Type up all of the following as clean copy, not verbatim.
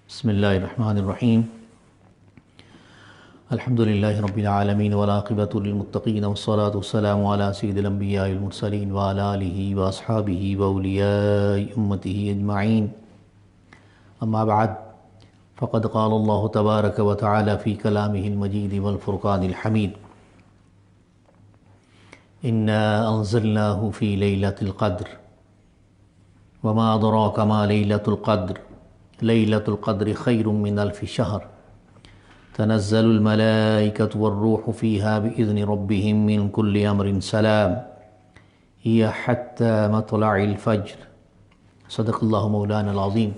بسم اللہ الرحمن الرحیم الحمد للہ رب العالمین والعاقبۃ للمتقین والصلاة والسلام علی سید الانبیاء المرسلین وعلی آلہ واصحابہ واولیاء امتہ اجمعین اما بعد فقد قال اللہ تبارک وتعالی فی کلامہ المجید والفرقان الحمید انا انزلناہ فی لیلۃ القدر وما ادراک ما لیلۃ القدر لیلۃ القدر خیر من الف شہر تنزل الملائکۃ والروح فیہا بإذن ربہم من کل امر سلام ہی حتی مطلع الفجر صدق اللہ مولانا العظیم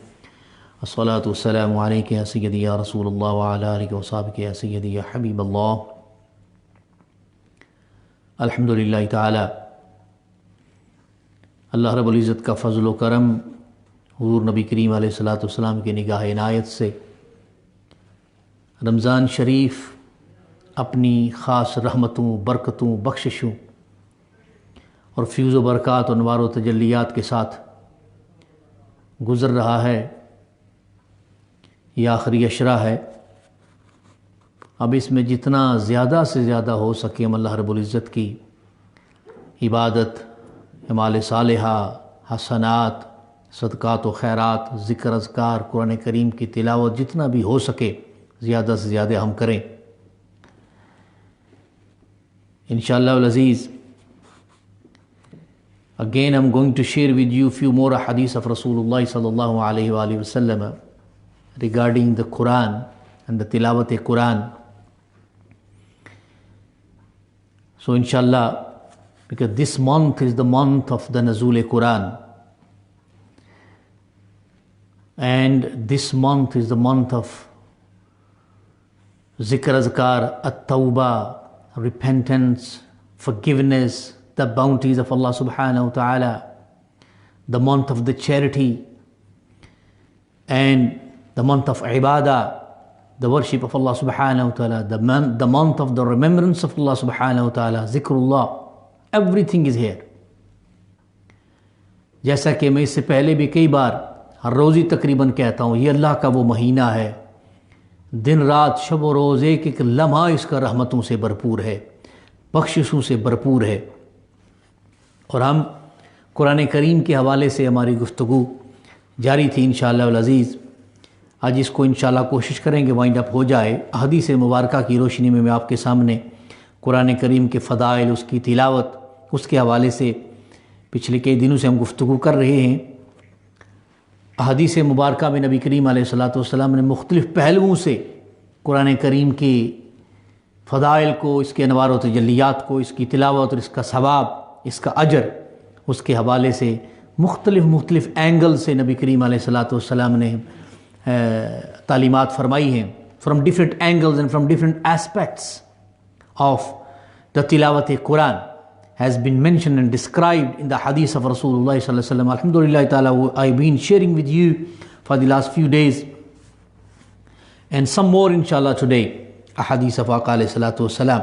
الصلاة والسلام علیک یا سیدی یا رسول اللہ وعلی آلہ وصحبہ یا سیدی یا حبیب اللہ۔ الحمدللہ تعالی اللہ رب العزت کا فضل و کرم حضور نبی کریم علیہ الصلاۃ والسلام کی نگاہ عنایت سے رمضان شریف اپنی خاص رحمتوں، برکتوں، بخششوں اور فیوز و برکات انوار و تجلیات کے ساتھ گزر رہا ہے۔ یہ آخری عشرہ ہے۔ اب اس میں جتنا زیادہ سے زیادہ ہو سکے ہم اللہ رب العزت کی عبادت، اعمال صالحہ، حسنات، صدقات و خیرات، ذکر اذکار، قرآن کریم کی تلاوت جتنا بھی ہو سکے زیادہ سے زیادہ ہم کریں انشاءاللہ العزیز۔ Again I'm going to share with you few more hadith of Rasulullah sallallahu alayhi wa alihi wasallam regarding the Quran and the tilawat Quran. So inshallah, because this month is the month of the Nazul Quran, and this month is the month of Zikr Azkar, At-Tawbah, repentance, forgiveness, the bounties of Allah subhanahu wa ta'ala, the month of the charity, and the month of Ibadah, the worship of Allah subhanahu wa ta'ala, the month of the remembrance of Allah subhanahu wa ta'ala, Zikrullah, everything is here. جیسا کہ میں اس سے پہلے بھی کئی بار ہر روز ہی تقریباً کہتا ہوں، یہ اللہ کا وہ مہینہ ہے، دن رات شب و روز ایک ایک لمحہ اس کا رحمتوں سے بھرپور ہے، بخششوں سے بھرپور ہے۔ اور ہم قرآن کریم کے حوالے سے ہماری گفتگو جاری تھی انشاءاللہ العزیز۔ آج اس کو انشاءاللہ کوشش کریں گے وائنڈ اپ ہو جائے۔ احادیث مبارکہ کی روشنی میں آپ کے سامنے قرآن کریم کے فضائل، اس کی تلاوت، اس کے حوالے سے پچھلے کئی دنوں سے ہم گفتگو کر رہے ہیں۔ احادیث مبارکہ میں نبی کریم علیہ الصلوۃ والسلام نے مختلف پہلوؤں سے قرآن کریم کی فضائل کو، اس کے انوار و تجلیات کو، اس کی تلاوت اور اس کا ثواب، اس کا اجر، اس کے حوالے سے مختلف اینگل سے نبی کریم علیہ الصلوۃ والسلام نے تعلیمات فرمائی ہیں، from different angles and from different aspects of the tilawat Quran has been mentioned and described in the hadith of Rasulullah sallallahu alaihi wasallam. Alhamdulillah ta'ala, I've been sharing with you for the last few days and some more inshallah today, a hadith of Aqa alayhi salatu wassalam.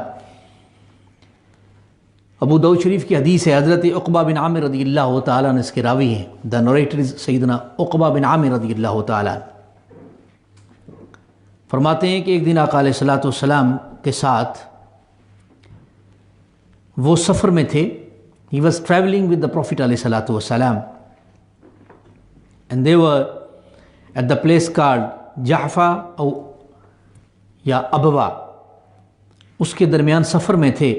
ابو داؤد شریف کی حدیث ہے، حضرت عقبہ بن عامر رضی اللہ تعالیٰ عنہ اس کے راوی ہیں۔ the narrator is سیدنا عقبہ بن عامر رضی اللہ تعالیٰ عنہ۔ فرماتے ہیں کہ ایک دن آقا علیہ الصلوۃ والسلام کے ساتھ وہ سفر میں تھے۔ he was traveling with the Prophet علیہ الصلوۃ والسلام and they were at the place called جحفہ او یا ابوا، اس کے درمیان سفر میں تھے۔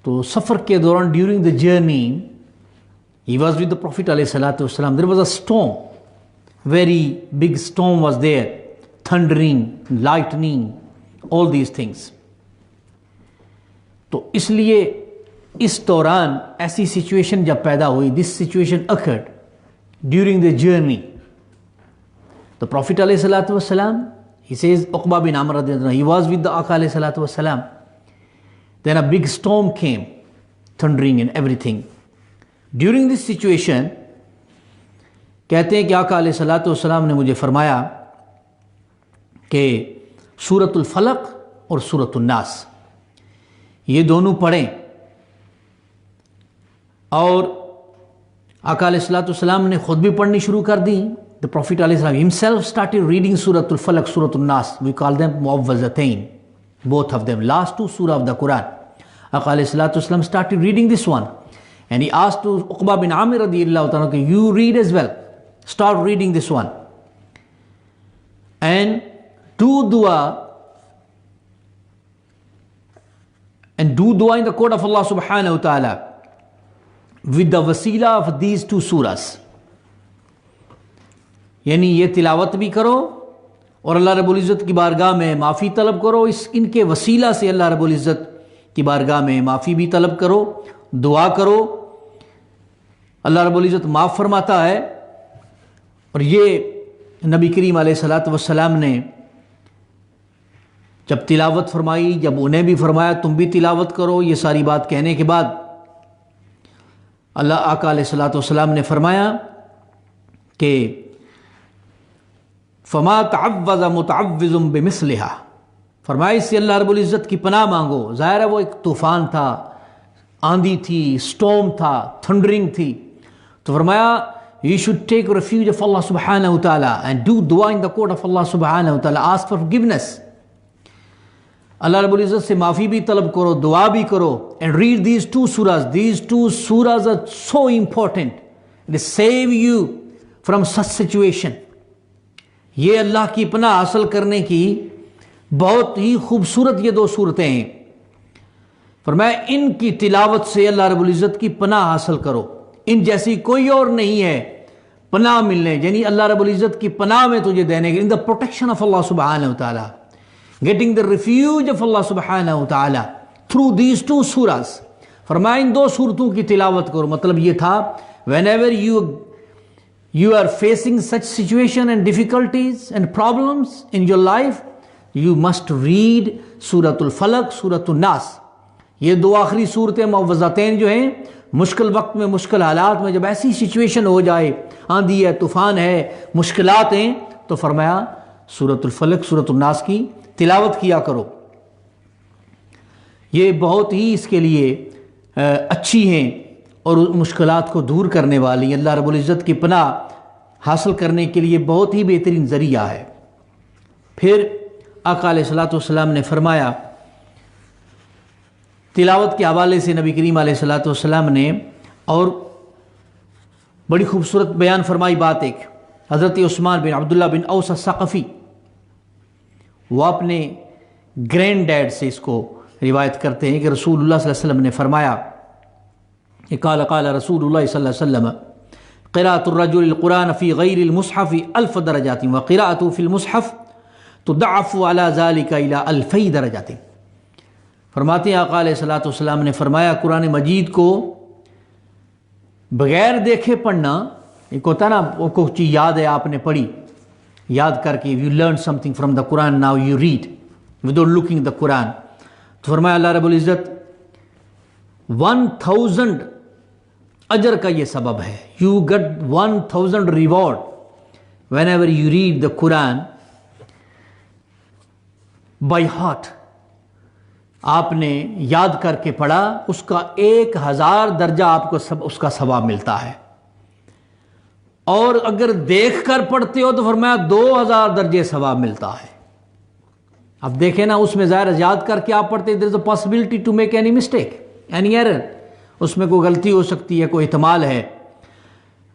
تو سفر کے دوران during the journey he was with the Prophet علیہ الصلوۃ والسلام. there was a storm, very big storm was there, thundering, lightning, all these things. تو اس لیے اس دوران ایسی سچویشن جب پیدا ہوئی، this situation occurred during the journey. The Prophet علیہ الصلوۃ والسلام, he says, Uqba bin Amr رضی اللہ عنہ, he was with the Aqa علیہ الصلوۃ والسلام. Then a big storm came, thundering and everything. During this situation, کہتے ہیں کہ آقا علیہ الصلوۃ والسلام نے مجھے فرمایا کہ سورۃ الفلق اور سورۃ الناس یہ دونوں پڑھیں، اور آقا علیہ الصلوۃ والسلام نے خود بھی پڑھنی شروع کر دی the Prophet ﷺ himself started reading Surah Al-Falaq, Surah Al-Nas. We call them Mu'awwazatayn, both of them, last two surah of the Quran. Aqa ﷺ started reading this one. And he asked to Uqba bin Amir radiyallahu ta'ala, you read as well. Start reading this one. And do dua. And do dua in the court of Allah subhanahu wa ta'ala with the wasila of these two surahs. یعنی یہ تلاوت بھی کرو اور اللہ رب العزت کی بارگاہ میں معافی طلب کرو. ان کے وسیلہ سے اللہ رب العزت کی بارگاہ میں معافی بھی طلب کرو, دعا کرو. اللہ رب العزت معاف فرماتا ہے. اور یہ نبی کریم علیہ الصلوۃ والسلام نے جب تلاوت فرمائی, جب انہیں بھی فرمایا تم بھی تلاوت کرو, یہ ساری بات کہنے کے بعد اللہ آقا علیہ الصلوۃ والسلام نے فرمایا کہ فما تعوذ متعوذ بمثلها, فرمایا اس سے اللہ رب العزت کی پناہ مانگو. ظاہر ہے وہ ایک طوفان تھا, آندھی تھی, سٹورم تھا, تھنڈرنگ تھی, تو فرمایا you should take refuge of Allah subhanahu wa ta'ala and do dua in the court of Allah subhanahu wa ta'ala, ask for forgiveness. اللہ رب العزت سے معافی بھی طلب کرو, دعا بھی کرو. and read these two surahs. These two surahs are so important. They save you from such situation. یہ اللہ کی پناہ حاصل کرنے کی بہت ہی خوبصورت یہ دو صورتیں ہیں. فرمایا ان کی تلاوت سے اللہ رب العزت کی پناہ حاصل کرو. ان جیسی کوئی اور نہیں ہے پناہ ملنے, یعنی اللہ رب العزت کی پناہ میں تجھے دینے کے, ان دا پروٹیکشن آف اللہ سبحانہ و تعالی, getting the refuge of Allah subhanahu wa ta'ala through these two surahs. فرمایا ان دو صورتوں کی تلاوت کرو. مطلب یہ تھا whenever you are facing such situation and difficulties and problems in your life, you must read Surah Al-Falaq, Surah Al-Nas. یہ دو آخری صورتیں معوذتین جو ہیں, مشکل وقت میں, مشکل حالات میں, جب ایسی سچویشن ہو جائے, آندھی ہے, طوفان ہے, مشکلات ہیں, تو فرمایا سورۃ الفلق, سورۃ الناس کی تلاوت کیا کرو. یہ بہت ہی اس کے لیے اچھی ہیں اور مشکلات کو دور کرنے والی, اللہ رب العزت کی پناہ حاصل کرنے کے لیے بہت ہی بہترین ذریعہ ہے. پھر آقا علیہ الصلوۃ والسلام نے فرمایا, تلاوت کے حوالے سے نبی کریم علیہ الصلوۃ والسلام نے اور بڑی خوبصورت بیان فرمائی بات. ایک حضرت عثمان بن عبداللہ بن اوس الثقفی, وہ اپنے گرینڈ ڈیڈ سے اس کو روایت کرتے ہیں کہ رسول اللہ صلی اللہ علیہ وسلم نے فرمایا کہ قال رسول اللہ صلی اللہ علیہ وسلم قراءۃ الرجل القرآن فی غیر المصحف 1000 درجات وقراءۃ فی المصحف تضعف علی ذلک الی 2000 درجات. فرماتے ہیں آقا علیہ الصلوۃ والسلام نے فرمایا, قرآن مجید کو بغیر دیکھے پڑھنا, ایک ہوتا ہے نا وہ کوئی چیز یاد ہے آپ نے پڑھی, یاد کر کے you learn something from the Quran, now you read without looking the Quran. تو فرمایا اللہ رب العزت 1000 اجر کا یہ سبب ہے. You get 1000 reward whenever you read the Quran by heart. آپ نے یاد کر کے پڑھا, اس کا 1000 درجہ آپ کو اس کا ثواب ملتا ہے. اور اگر دیکھ کر پڑھتے ہو تو فرمایا 2000 درجے ثواب ملتا ہے. اب دیکھیں نا, اس میں ظاہر یاد کر کے آپ پڑھتے, there is a possibility to make any mistake, any error, اس میں کوئی غلطی ہو سکتی ہے, کوئی احتمال ہے.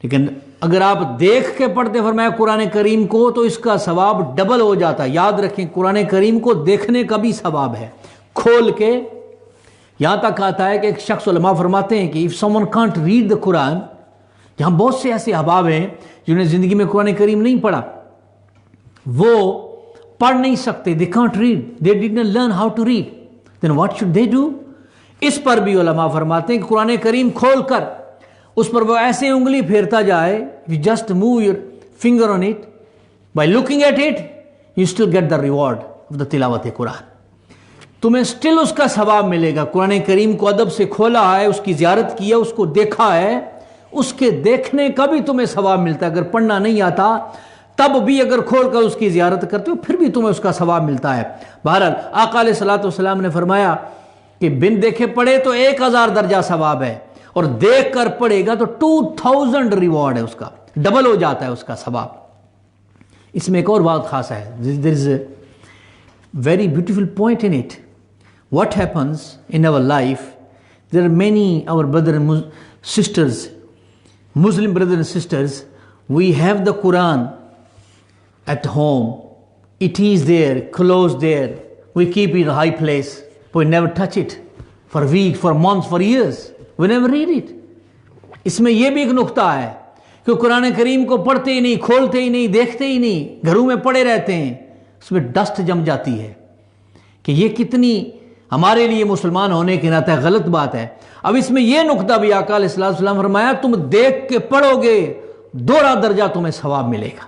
لیکن اگر آپ دیکھ کے پڑھتے فرمایا قرآن کریم کو, تو اس کا ثواب ڈبل ہو جاتا ہے. یاد رکھیں قرآن کریم کو دیکھنے کا بھی ثواب ہے, کھول کے. یہاں تک آتا ہے کہ ایک شخص, علماء فرماتے ہیں کہ if someone can't read the Quran, جہاں بہت سے ایسے احباب ہیں جنہوں نے زندگی میں قرآن کریم نہیں پڑھا, وہ پڑھ نہیں سکتے, they can't read, they didn't learn how to read, then what should they do? اس پر بھی علماء فرماتے ہیں کہ قرآن کریم کھول کر اس پر وہ ایسے انگلی پھیرتا جائے, you just move your finger on it, by looking at it you still get the reward of the tilawat Quran. تمہیں سٹل اس کا ثواب ملے گا. قرآن کریم کو ادب سے کھولا ہے, اس کی زیارت کی ہے, اس کو دیکھا ہے, اس کے دیکھنے کا بھی تمہیں ثواب ملتا ہے. اگر پڑھنا نہیں آتا تب بھی اگر کھول کر اس کی زیارت کرتے ہو پھر بھی تمہیں اس کا ثواب ملتا ہے. بہرحال آقا علیہ الصلوۃ والسلام نے فرمایا کہ بن دیکھے پڑھے تو 1000 درجہ ثواب ہے, اور دیکھ کر پڑھے گا تو 2000 ریوارڈ ہے, اس کا ڈبل ہو جاتا ہے اس کا ثواب. اس میں ایک اور بات خاص ہے. There is a very beautiful point in it. What happens in our life, there are many our brothers and sisters, Muslim brothers and sisters, we have the Quran at home. It is there, close there. We keep it in a high place, but we never touch it for weeks, for months, for years. We never read it. اس میں یہ بھی ایک نقطہ ہے کہ قرآن کریم کو پڑھتے ہی نہیں، کھولتے ہی نہیں، دیکھتے ہی نہیں، گھروں میں پڑے رہتے ہیں. اس میں ڈسٹ جم جاتی ہے کہ یہ کتنی ہمارے لیے مسلمان ہونے کے ناطے غلط بات ہے. اب اس میں یہ نقطہ بھی آقا علیہ الصلوۃ والسلام فرمایا تم دیکھ کے پڑھو گے دوہرا درجہ تمہیں ثواب ملے گا.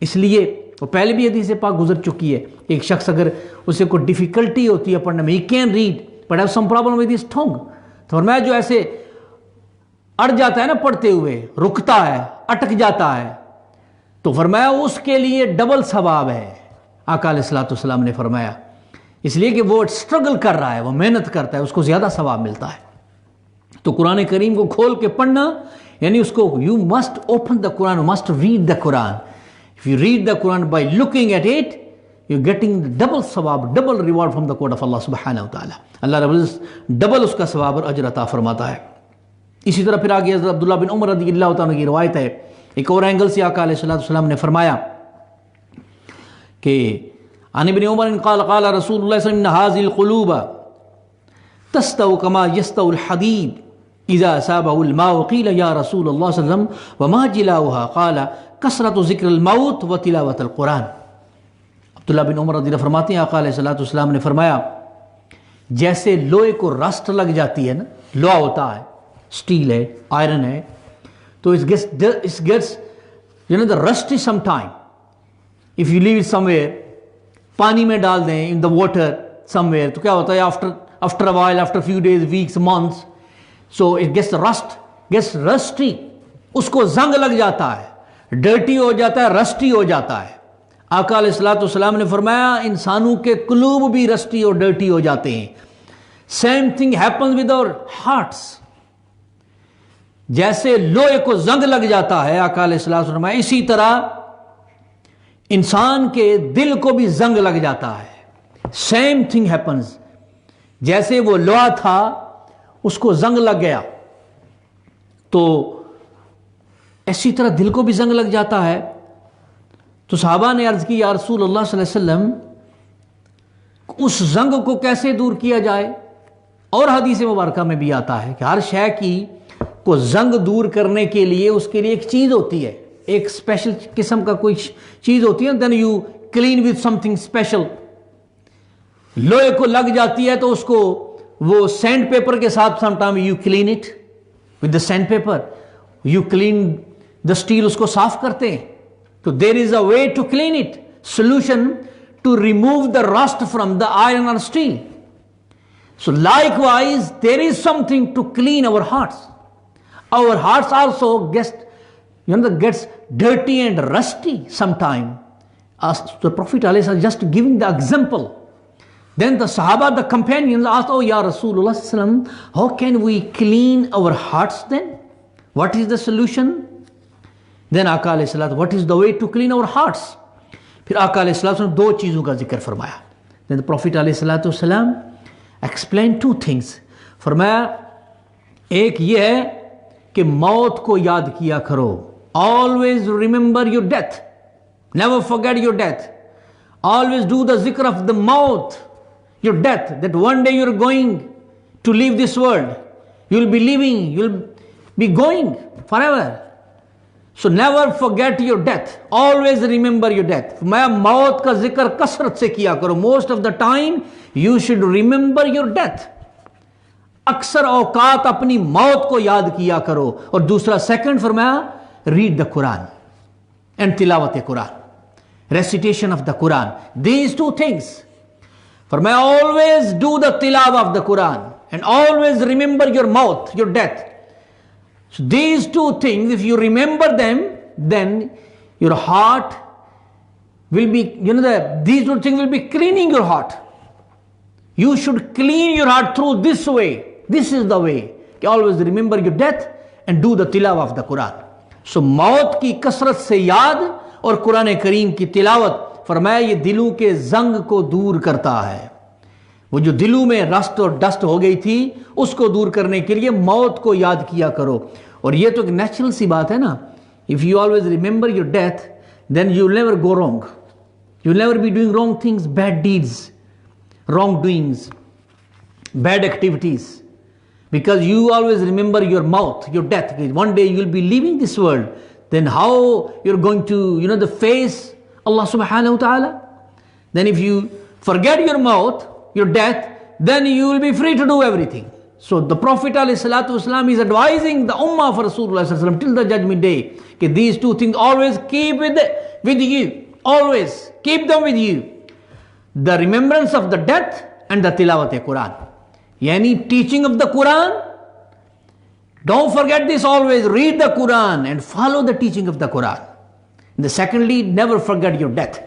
اس لیے وہ پہلے بھی حدیث پاک گزر چکی ہے. ایک شخص اگر اسے کوئی ڈیفیکلٹی ہوتی ہے پڑھنے میں، he can read but have some problem with his tongue, تو فرمایا جو ایسے اڑ جاتا ہے نا پڑھتے ہوئے، رکتا ہے، اٹک جاتا ہے، تو فرمایا اس کے لیے ڈبل ثواب ہے. آقا علیہ الصلوۃ والسلام نے فرمایا اس لیے کہ وہ اسٹرگل کر رہا ہے، وہ محنت کرتا ہے، اس کو زیادہ ثواب ملتا ہے. تو قرآن کریم کو کھول کے پڑھنا یعنی اس کو you must open the Quran, you must read the Quran. If you read the Quran by looking at it you getting double ثواب، double reward from the court of Allah سبحانہ وتعالی. اللہ رب العزت ڈبل اس کا ثواب اور اجر عطا فرماتا ہے. اسی طرح پھر آگے حضرت عبداللہ بن عمر رضی اللہ تعالیٰ کی روایت ہے، ایک اور اینگل سے آقا علیہ الصلوۃ والسلام نے فرمایا کہ عن ابن عمر قال قال رسول اللہ صلی اللہ علیہ وسلم ان هذه القلوب تستوي كما يستوي الحديد اذا اصابه الماء قيل يا رسول الله صلی اللہ علیہ وسلم وما جلاؤها قال كثرة ذکر الموت وتلاوة القرآن. عبداللہ بن عمر رضی اللہ فرماتے ہیں آقا علیہ الصلوۃ والسلام نے فرمایا جیسے لوہے کو رسٹ لگ جاتی ہے نا، لوہا ہوتا ہے، اسٹیل ہے، آئرن ہے، تو it gets the rusty sometime. if you leave it somewhere، پانی میں ڈال دیں in the water somewhere، تو کیا ہوتا ہے after a while، after a few days، weeks، months، so it gets rusty، اس کو زنگ لگ جاتا ہے، ڈرٹی ہو جاتا ہے، رسٹی ہو جاتا ہے. آقا علیہ الصلوۃ والسلام نے فرمایا انسانوں کے قلوب بھی رسٹی اور ڈرٹی ہو جاتے ہیں. Same thing happens with our hearts. جیسے لوہے کو زنگ لگ جاتا ہے آقا علیہ الصلوۃ والسلام، اسی طرح انسان کے دل کو بھی زنگ لگ جاتا ہے. سیم تھنگ ہیپنز، جیسے وہ لوہا تھا اس کو زنگ لگ گیا تو اسی طرح دل کو بھی زنگ لگ جاتا ہے. تو صحابہ نے عرض کی یا رسول اللہ صلی اللہ علیہ وسلم اس زنگ کو کیسے دور کیا جائے؟ اور حدیث مبارکہ میں بھی آتا ہے کہ ہر شے کی کو زنگ دور کرنے کے لیے اس کے لیے ایک چیز ہوتی ہے، ایک اسپیشل قسم کا کوئی چیز ہوتی ہے. Then you clean with something special. لوہے کو لگ جاتی ہے تو اس کو وہ سینڈ پیپر کے ساتھ some time you clean it with the sandpaper, you clean the steel, اس کو صاف کرتے ہیں. تو there is a way to clean it, solution to remove the rust from the iron اور steel. So likewise there is something to clean our hearts. Our hearts also gets dirty and rusty sometime. As the Prophet ﷺ just giving the example. Then the Sahaba, the companions asked, oh Ya Rasulullah ﷺ, how can we clean our hearts then? What is the solution? Then Aqa alayhi salatu, what is the way to clean our hearts? پھر آقا علیہ السلام نے دو چیزوں کا ذکر فرمایا. Then the Prophet علیہ السلام explained two things. فرمایا ایک یہ ہے کہ موت کو یاد کیا کرو. Always remember your death. Never forget your death. Always do the zikr of the maut, your death, that one day you're going to leave this world. You'll be leaving, you'll be going forever. So never forget your death. Always remember your death. میں موت کا ذکر کثرت سے کیا کرو. Most of the time you should remember your death. اکثر اوقات اپنی موت کو یاد کیا کرو. اور دوسرا سیکنڈ فرمایا read the Quran and تلاوت قرآن, recitation of the Quran. These two things. فرمایا always do the tilawah of the Quran and always remember your maut, your death. So these two things, if you remember them, then your heart will be, these two things will be cleaning your heart. You should clean your heart through this way. This is the way. Always remember your death and do the tilawah of the Quran. So موت کی کثرت سے یاد اور قرآن کریم کی تلاوت، فرمایا یہ دلوں کے زنگ کو دور کرتا ہے۔ وہ جو دلوں میں رسٹ اور ڈسٹ ہو گئی تھی اس کو دور کرنے کے لیے موت کو یاد کیا کرو۔ اور یہ تو ایک نیچرل سی بات ہے نا، if you always remember your death then you will never go wrong, you will never be doing wrong things, bad deeds, wrong doings, bad activities, because you always remember your mouth, your death. One day you will be leaving this world, then how you're going to the face Allah subhanahu wa ta'ala? Then if you forget your mouth, your death, then you will be free to do everything. So the Prophet ﷺ is advising the Ummah of Rasulullah ﷺ till the judgment day that these two things always keep with you, always keep them with you. The remembrance of the death and the tilawat Quran. Yani teaching of the Quran. Don't forget this always. Read the Quran and follow the teaching of the Quran. And secondly, never forget your death.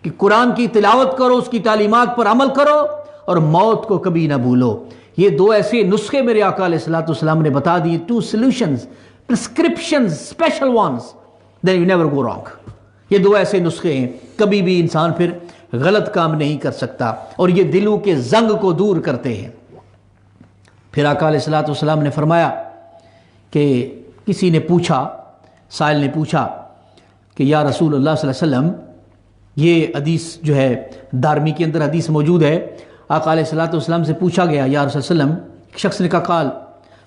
کہ قرآن کی تلاوت کرو، اس کی تعلیمات پر عمل کرو اور موت کو کبھی نہ بھولو۔ یہ دو ایسے نسخے میرے آقا علیہ الصلوۃ والسلام نے بتا دیے، 2 solutions, prescriptions, special ones, then you never go wrong. یہ دو ایسے نسخے ہیں، کبھی بھی انسان پھر غلط کام نہیں کر سکتا، اور یہ دلوں کے زنگ کو دور کرتے ہیں۔ پھر آقا علیہ الصلوۃ والسلام نے فرمایا کہ کسی نے پوچھا، سائل نے پوچھا کہ یا رسول اللہ صلی اللہ علیہ وسلم، یہ حدیث جو ہے دارمی کے اندر حدیث موجود ہے، آقا علیہ الصلوۃ والسلام سے پوچھا گیا یا رسول اللہ علیہ وسلم، ایک شخص نے کہا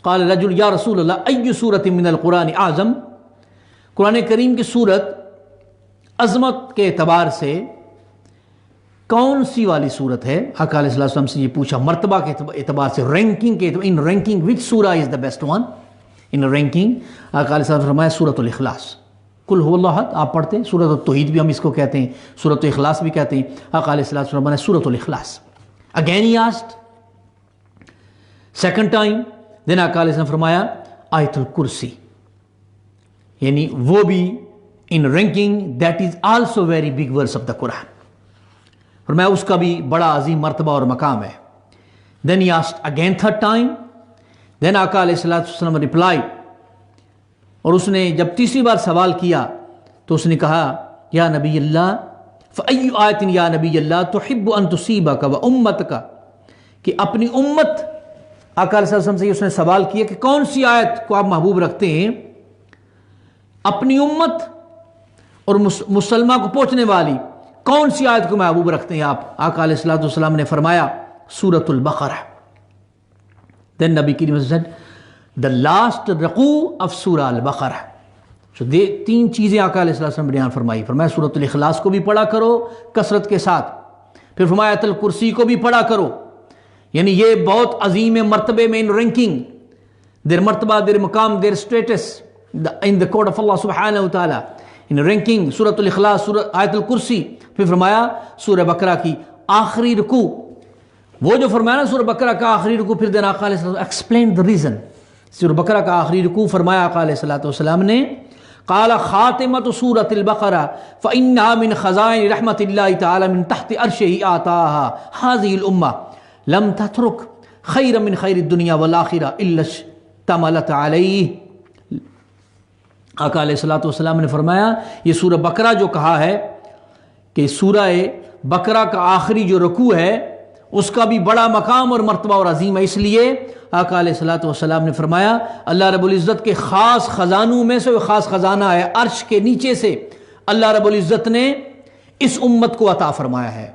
قال رجل یا رسول اللہ ای سورۃ من القرآن اعظم، قرآن کریم کی سورت عظمت کے اعتبار سے کون سی والی سورت ہے؟ آقا علیہ السلام سے یہ پوچھا، مرتبہ کے اعتبار سے، رینکنگ کے اعتبار، ان رینکنگ وچ سورہ is the best one in ranking? آقا علیہ السلام نے فرمایا سورۃ الاخلاص، قل هو اللہ احد آپ پڑھتے ہیں، سورۃ التوحید بھی ہم اس کو کہتے ہیں، سورۃ الاخلاص بھی کہتے ہیں۔ آقا علیہ الصلوۃ والسلام نے سورۃ الاخلاص۔ Again he asked second time, then آقا علیہ السلام نے فرمایا آیت الکرسی، یعنی وہ بھی in ranking that is also very big verse of the Quran, فرمایا اس کا بھی بڑا عظیم مرتبہ اور مقام ہے۔ دین ہی asked again third time, then آقا علیہ الصلوۃ والسلام ریپلائی، اور اس نے جب تیسری بار سوال کیا تو اس نے کہا یا نبی اللہ فأی آیت یا نبی اللہ تحب ان تصیبک و امتک، کہ اپنی امت، آقا علیہ السلام سے اس نے سوال کیا کہ کون سی آیت کو آپ محبوب رکھتے ہیں، اپنی امت اور مسلمہ کو پہنچنے والی کون سی آیت کو محبوب رکھتے ہیں آپ؟ آقا علیہ السلام نے فرمایا سورۃ البقرہ۔ دین نبی کریم صلی اللہ علیہ وسلم the last رقو of سورہ البقرہ۔ تین چیزیں آقا علیہ السلام نے بیان فرمائی، فرمایا سورۃ الاخلاص کو بھی پڑھا کرو کثرت کے ساتھ، پھر فرمایا آیت الکرسی کو بھی پڑھا کرو، یعنی یہ بہت عظیم مرتبے میں ان رینکنگ، دیر مرتبہ، دیر مقام، their status in the court of Allah سبحانہ وتعالی، ان رینکنگ سورۃ الاخلاص، آیت الکرسی، پھر فرمایا سورہ بقرہ کی آخری رکوع، وہ جو فرمایا نا سورہ بقرہ کا آخری رکوع، پھر دین آقا علیہ السلام ایکسپلین دا ریزن، سورہ بقرہ کا آخری رکوع فرمایا آقا علیہ السلام نے قال خاتمۃ سورۃ البقرہ فإنها من خزائن رحمت اللہ تعالی من تحت عرشہ آتاها هذه الامہ لم تترک خیر من خیر الدنیا والآخرہ الا اشتملت علیہ۔ آقا علیہ السلام نے فرمایا یہ سورہ بقرہ جو کہا ہے کہ سورہ بقرہ کا آخری جو رکوع ہے اس کا بھی بڑا مقام اور مرتبہ اور عظیم ہے، اس لیے آقا علیہ السلام نے فرمایا اللہ رب العزت کے خاص خزانوں میں سے وہ خاص خزانہ ہے، عرش کے نیچے سے اللہ رب العزت نے اس امت کو عطا فرمایا ہے۔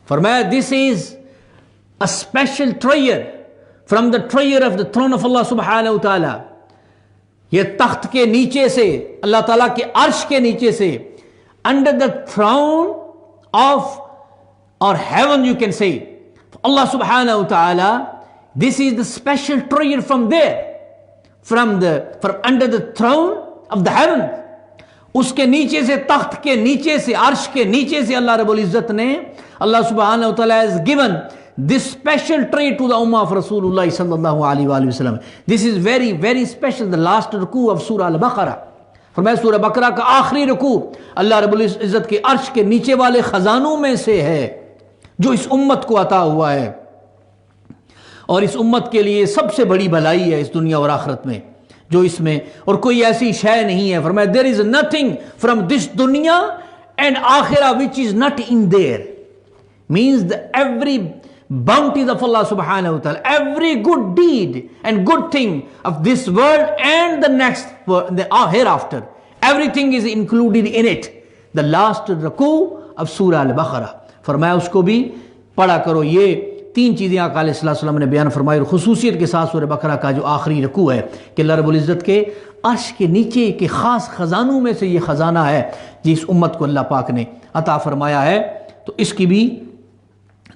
فرمایا this is a special treasure from the treasure of the throne of Allah سبحانہ وتعالی، یہ تخت کے نیچے سے، اللہ تعالیٰ کے عرش کے نیچے سے، انڈر دا تھرون آف اور ہیون یو کین سے اللہ سبحانہ وتعالی، this is the special treasure from there, from under the throne of the heaven، اس کے نیچے سے، تخت کے نیچے سے، عرش کے نیچے سے اللہ رب العزت نے، اللہ سبحانہ وتعالی has given this special treat to the ummah of Rasulullah sallallahu alaihi wa sallam. This is very very special, the last رکوع of سورہ البقرہ۔ فرمایا سورہ بقرہ کا آخری رکوع اللہ رب العزت کے عرش کے نیچے والے خزانوں میں سے ہے جو اس امت کو عطا ہوا ہے، اور اس امت کے لیے سب سے بڑی بھلائی ہے اس دنیا اور آخرت میں۔ جو اس میں، اور کوئی ایسی شے نہیں ہے، فرمایا there is nothing from this dunya and akhirah which is not in there. Means that every bounties of Allah subhanahu wa ta'ala, every good deed and good thing of this world and the next world, the hereafter, everything is included in it. The last رکوع of سورہ البقرہ، فرمایا اس کو بھی پڑھا کرو. یہ تین چیزیں آقا علیہ السلام نے بیان فرمائی، اور خصوصیت کے ساتھ سورہ بقرہ کا جو آخری رکوع ہے کہ اللہ رب العزت کے عرش کے نیچے کے خاص خزانوں میں سے یہ خزانہ ہے جس امت کو اللہ پاک نے عطا فرمایا ہے، تو اس کی بھی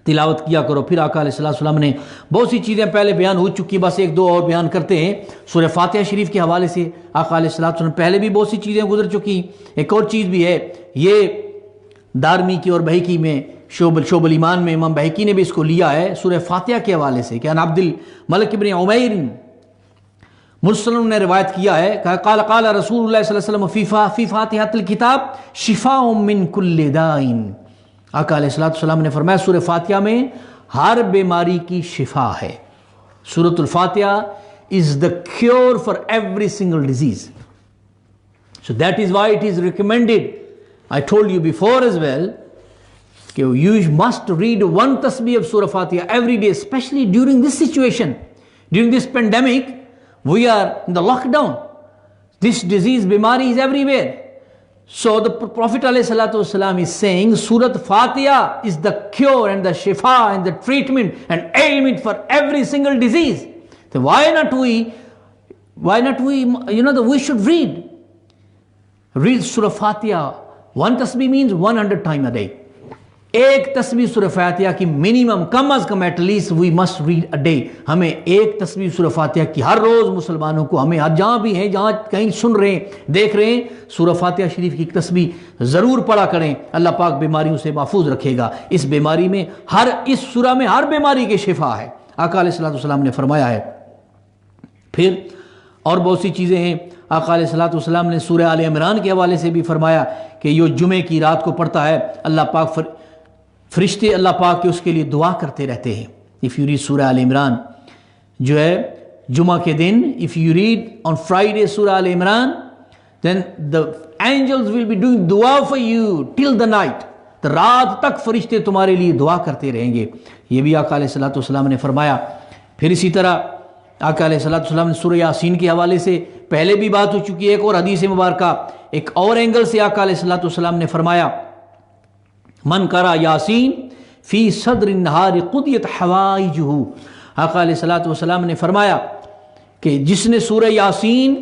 تلاوت کیا کرو. پھر آقا علیہ السلام نے بہت سی چیزیں پہلے بیان ہو چکی، بس ایک دو اور بیان کرتے ہیں. سورہ فاتحہ شریف کے حوالے سے آقا علیہ السلام پہلے بھی بہت سی چیزیں گزر چکی. ایک اور چیز بھی ہے، یہ دارمی کی اور بہیقی میں شعب الایمان میں امام بہیقی نے بھی اس کو لیا ہے سورہ فاتحہ کے حوالے سے، کہ ان عبد الملک ابن عمیر مرسل نے روایت کیا ہے کہ قال قال رسول اللہ صلی اللہ علیہ وسلم فی فاتحۃ الکتاب شفاء من کل داء. آقا علیہ السلام نے فرمایا سورہ فاتحہ میں ہر بیماری کی شفا ہے. سورۃ الفاتحہ is the cure for every single disease. So that is why it is recommended. I told you before as well, you must read one tasbih of Surah Fatiha every day, especially during this situation. During this pandemic, we are in the lockdown. This disease, bimari is everywhere. So the Prophet ﷺ is saying Surah Fatiha is the cure and the shifa and the treatment and ailment for every single disease. So why not we, we should read Surah Fatiha. One tasbih means 100 times a day. ایک تسبیح سورہ فاتحہ کی minimum کم از کم at least we must read a day. ہمیں ایک تسبیح سورہ فاتحہ کی ہر روز مسلمانوں کو، ہمیں جہاں بھی ہیں، جہاں کہیں سن رہے ہیں دیکھ رہے ہیں، سورہ فاتحہ شریف کی تسبیح ضرور پڑھا کریں. اللہ پاک بیماریوں سے محفوظ رکھے گا. اس بیماری میں اس سورہ میں ہر بیماری کی شفا ہے، آقا علیہ السلام نے فرمایا ہے. پھر اور بہت سی چیزیں ہیں. آقا علیہ السلام نے سورہ آل عمران کے حوالے سے بھی فرمایا کہ یہ جمعے کی رات کو پڑھتا ہے، اللہ پاک فرشتے اللہ پاک کے اس کے لیے دعا کرتے رہتے ہیں. اف یو ریڈ سورہ آل عمران جو ہے جمعہ کے دن، if you read on Friday سورہ آل عمران، دین the angels will be doing دعا for you till the night. تو رات تک فرشتے تمہارے لیے دعا کرتے رہیں گے. یہ بھی آقا علیہ السلام نے فرمایا. پھر اسی طرح آقا علیہ السلام نے سورہ یاسین کے حوالے سے پہلے بھی بات ہو چکی ہے. ایک اور حدیث مبارکہ ایک اور اینگل سے آقا علیہ السلام نے فرمایا من قرأ یاسین فی صدر النہار قضیت حوائجہ. آقا علیہ السلام نے فرمایا کہ جس نے سورہ یاسین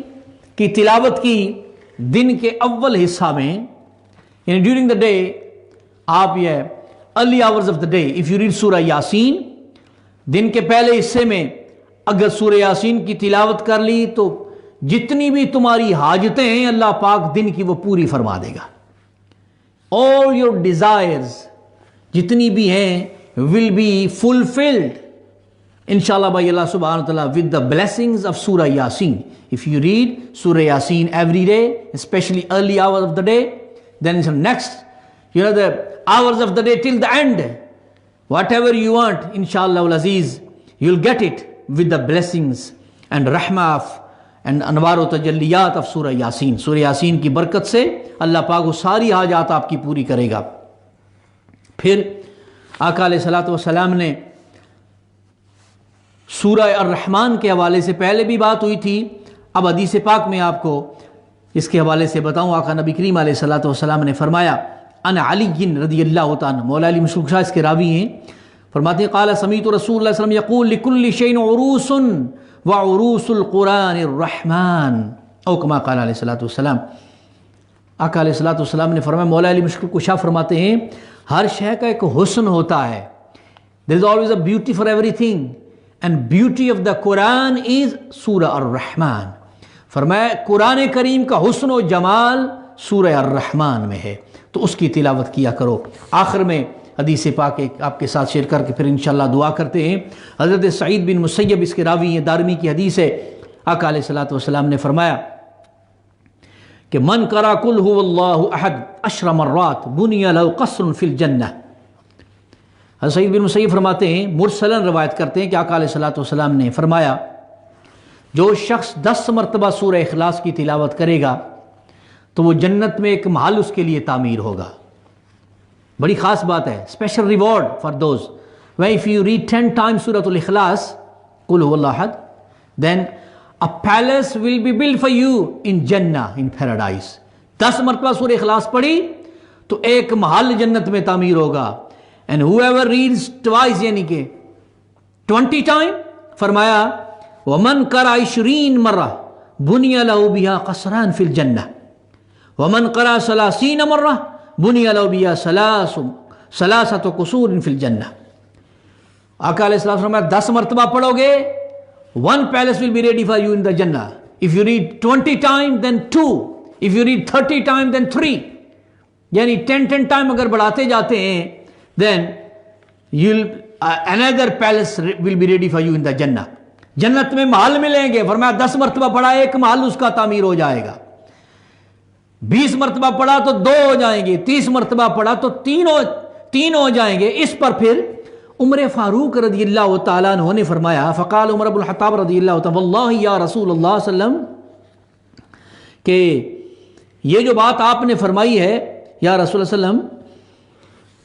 کی تلاوت کی دن کے اول حصہ میں، یعنی ڈیورنگ دا ڈے، آپ یہ early hours of the day if you red سورہ یاسین، دن کے پہلے حصے میں اگر سورہ یاسین کی تلاوت کر لی تو جتنی بھی تمہاری حاجتیں ہیں اللہ پاک دن کی وہ پوری فرما دے گا. all your desires جتنی بھی ہیں will be fulfilled inshallah by Allah subhanahu wa ta'ala with the blessings of Surah Yasin. If you read Surah Yasin every day, especially early hours of the day, then in the next the hours of the day till the end, whatever you want inshallah al aziz you'll get it with the blessings and rahmah of and انوار و تجلیات of سورہ یاسین. سورہ یاسین کی برکت سے اللہ پاک وہ ساری حاجات آپ کی پوری کرے گا. پھر آقا علیہ السلام نے سورہ الرحمن کے حوالے سے پہلے بھی بات ہوئی تھی، اب حدیث پاک میں آپ کو اس کے حوالے سے بتاؤں. آقا نبی کریم علیہ السلام نے فرمایا ان علی رضی اللہ تعالیٰ، مولا علی مشکوک شاہ اس کے راوی ہیں، فرماتے ہیں قال سمیت رسول اللہ صلی اللہ علیہ وسلم یقول لکل شیء عروس وعروس القرآن الرحمن او کما قال علیہ السلام. آقا علیہ السلام نے فرمایا، مولا علی مشکل کشا فرماتے ہیں ہر شے کا ایک حسن ہوتا ہے. there is always a beauty for everything and beauty of the Quran is سورہ الرحمن. فرمایا قرآن کریم کا حسن و جمال سورہ الرحمن میں ہے، تو اس کی تلاوت کیا کرو. آخر میں حدیث پاک آپ کے ساتھ شیئر کر کے پھر انشاءاللہ دعا کرتے ہیں. حضرت سعید بن مسیب اس کے راوی ہیں، دارمی کی حدیث ہے. آقا علیہ السلام نے فرمایا کہ من قرأ قل هو اللہ احد 10 مرات بنی لہ قصر فی الجنہ. حضرت سعید بن مسیب فرماتے ہیں، مرسلن روایت کرتے ہیں کہ آقا علیہ السلام نے فرمایا جو شخص 10 مرتبہ سورہ اخلاص کی تلاوت کرے گا تو وہ جنت میں ایک محل اس کے لیے تعمیر ہوگا. بڑی خاص بات ہے, special reward for those. when if you read 10 times Surah Al-Ikhlas, Qul Huwallahu Ahad, then a palace will be built for you in Jannah, in paradise. 10 مرتبہ سورہ اخلاص پڑھی تو ایک محل جنت میں تعمیر ہوگا. and whoever reads twice یعنی کہ 20 time, فرمایا وَمَنْ قَرَأَ 20 مرہ بُنِيَ لَهُ بِهَا قَصْرًا فِي الْجَنَّةِ وَمَنْ قَرَأَ 30 مرہ بُنِيَ لَهُ بِهَا 3 قُصُورٍ فِي الْجَنَّةِ. آقا علیہ السلام فرمایا 10 مرتبہ پڑھو گے, one palace will be ready for you in the Jannah. If you read 20 times then 2, if you read 30 times then 3, یعنی 10 time اگر بڑھاتے جاتے ہیں then another palace will be ready for you in the Jannah. جنت میں محل ملیں گے. فرمایا 10 مرتبہ پڑھا ایک محل اس کا تعمیر ہو جائے گا, 20 مرتبہ پڑھا تو 2 ہو جائیں گے, 30 مرتبہ پڑھا تو 3 ہو جائیں گے. اس پر پھر عمر فاروق رضی اللہ تعالیٰ عنہ نے فرمایا, فقال عمر بن الخطاب رضی اللہ تعالیٰ واللہ یا رسول اللہ صلی اللہ علیہ وسلم, کہ یہ جو بات آپ نے فرمائی ہے یا رسول اللہ صلی اللہ علیہ وسلم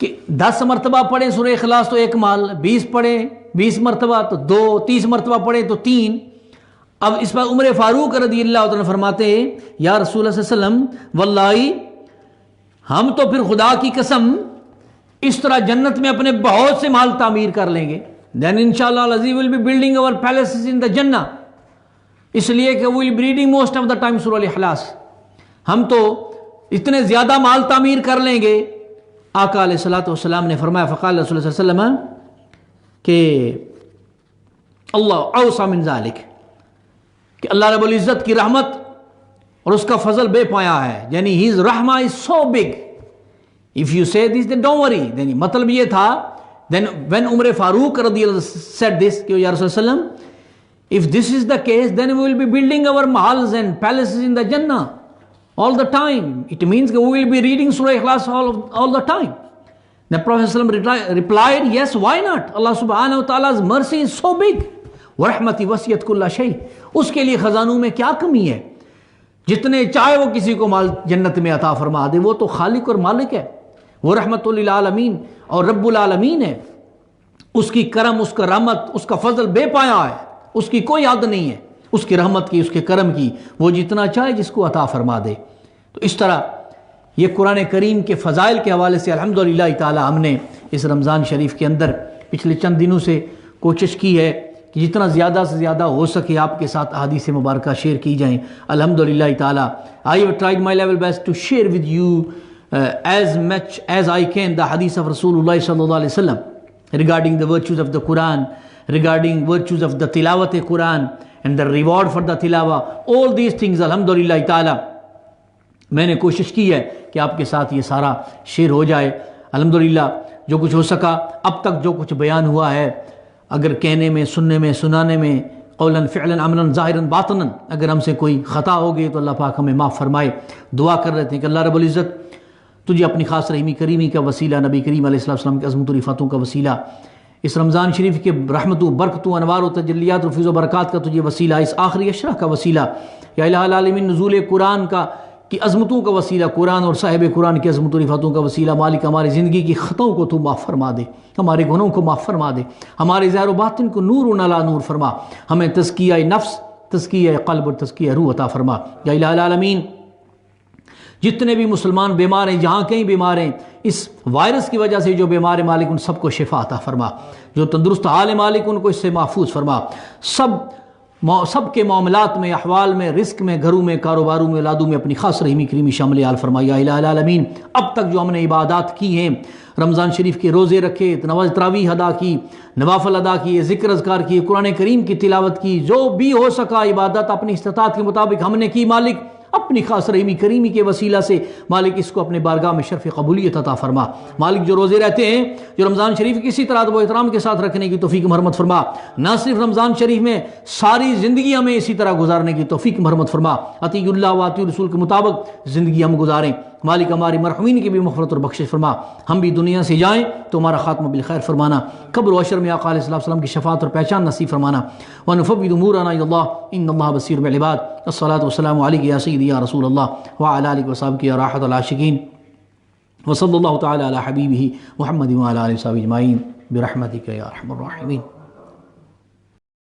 کہ 10 مرتبہ پڑھیں سورہ اخلاص تو ایک محل, 20 پڑھیں 20 مرتبہ تو 2, 30 مرتبہ پڑھیں تو 3. اب اس پر عمر فاروق رضی اللہ تعالیٰ فرماتے ہیں یا رسول اللہ صلی اللہ علیہ وسلم واللہ ہم تو پھر خدا کی قسم اس طرح جنت میں اپنے بہت سے محل تعمیر کر لیں گے. then inshallah Aziz will be building our palaces in the Jannah, اس لیے کہ we will be reading most of the time سورہ الاخلاص. ہم تو اتنے زیادہ محل تعمیر کر لیں گے. آقا علیہ الصلوۃ والسلام نے فرمایا فقال رسول اللہ صلی اللہ علیہ وسلم کہ اللہ اوسع من ذالک, کہ اللہ رب العزت کی رحمت اور اس کا فضل بے پایا ہے, یعنی his رحمہ is so big. If you say this then don't worry. then مطلب یہ تھا then when عمر فاروق رضی اللہ said this کہ یا رسول اللہ if this is the case then we will be building our mahals and palaces in the Jannah all the time. It means that we will be reading Surah Ikhlas all the time. The Prophet ﷺ replied, yes, why not? Allah subhanahu wa ta'ala's mercy is so big. وَرَحْمَتِ وَسِيَتْ كُلَّ شَيْءٍ, اس کے لیے خزانوں میں کیا کمی ہے. جتنے چاہے وہ کسی کو مال جنت میں عطا فرما دے, وہ تو خالق اور مالک ہے, وہ رحمت للعالمین اور رب العالمین ہے. اس کی کرم, اس کا رحمت, اس کا فضل بے پایا ہے, اس کی کوئی حد نہیں ہے, اس کی رحمت کی, اس کے کرم کی, وہ جتنا چاہے جس کو عطا فرما دے. تو اس طرح یہ قرآن کریم کے فضائل کے حوالے سے الحمدللہ تعالی ہم نے اس رمضان شریف کے اندر پچھلے چند دنوں سے کوشش کی ہے کہ جتنا زیادہ سے زیادہ ہو سکے آپ کے ساتھ احادیث مبارکہ شیئر کی جائیں. الحمدللہ تعالی I have tried my level best to share with you as much as I can the hadith of Rasulullah sallallahu alaihi wasallam regarding the virtues of the Quran, regarding virtues of the tilawat Quran and the reward for the tilawa. All these things alhamdulillah ta'ala میں نے کوشش کی ہے کہ آپ کے ساتھ یہ سارا شیئر ہو جائے. الحمدللہ جو کچھ ہو سکا اب تک جو کچھ بیان ہوا ہے, اگر کہنے میں, سننے میں, سنانے میں, قولاً فعلاً عملاً ظاہراً باطناً اگر ہم سے کوئی خطا ہو گئی تو اللہ پاک ہمیں معاف فرمائے. دعا کر رہے تھے کہ اللہ رب العزت تجھے اپنی خاص رحمی کریمی کا وسیلہ, نبی کریم علیہ السلام کے عظمت و رفعتوں کا وسیلہ, اس رمضان شریف کے رحمتوں, برکتوں, انوار و تجلیات و فیض و برکات کا تجھے وسیلہ, اس آخری عشرہ کا وسیلہ, یا الہ العالمین نزول قرآن کی عظمتوں کا وسیلہ, قرآن اور صاحب قرآن کی عظمت و رفعتوں کا وسیلہ. مالک ہماری زندگی کی خطاؤں کو تو معاف فرما دے, ہمارے گناہوں کو معاف فرما دے, ہمارے ظاہر و باطن کو نور و علی نور فرما, ہمیں تزکیہ نفس, تزکیہ قلب اور تزکیہ روح عطا فرما. یا الہ العالمین جتنے بھی مسلمان بیمار ہیں, جہاں کہیں بیمار ہیں, اس وائرس کی وجہ سے جو بیمار مالک ان سب کو شفا عطا فرما, جو تندرست حال مالک ان کو اس سے محفوظ فرما. سب کے معاملات میں, احوال میں, رزق میں, گھروں میں, کاروباروں میں, اولادوں میں اپنی خاص رحمی کریمی شامل حال فرما. یا الہ العالمین اب تک جو ہم نے عبادات کی ہیں, رمضان شریف کے روزے رکھے, نماز تراویح ادا کی, نوافل ادا کیے, ذکر اذکار کیے, قرآن کریم کی تلاوت کی, جو بھی ہو سکا عبادت اپنی استطاعت کے مطابق ہم نے کی, مالک اپنی خاص رحمی کریمی کے وسیلہ سے مالک اس کو اپنے بارگاہ میں شرف قبولیت عطا فرما. مالک جو روزے رہتے ہیں, جو رمضان شریف کسی طرح ادب و احترام کے ساتھ رکھنے کی توفیق مرحمت فرما, نہ صرف رمضان شریف میں ساری زندگی ہمیں اسی طرح گزارنے کی توفیق مرحمت فرما. اطیع اللہ و اطیع رسول کے مطابق زندگی ہم گزاریں. مالک ہماری مرحومین کی بھی مغفرت اور بخشش فرما، ہم بھی دنیا سے جائیں تو ہمارا خاتمہ بالخیر فرمانا، قبر و حشر میں آقا علیہ السلام کی شفاعت اور پہچان نصیب فرمانا، ونفوض امورنا الی اللہ ان اللہ بصیر بالعباد۔ الصلاۃ والسلام علیک یا سیدی یا رسول اللہ وعلی آلہ وصحبہ یا راحت العاشقین، وصلی اللہ تعالی علی حبیبہ محمد وعلی آلہ وصحبہ اجمعین برحمتک یا ارحم الراحمین۔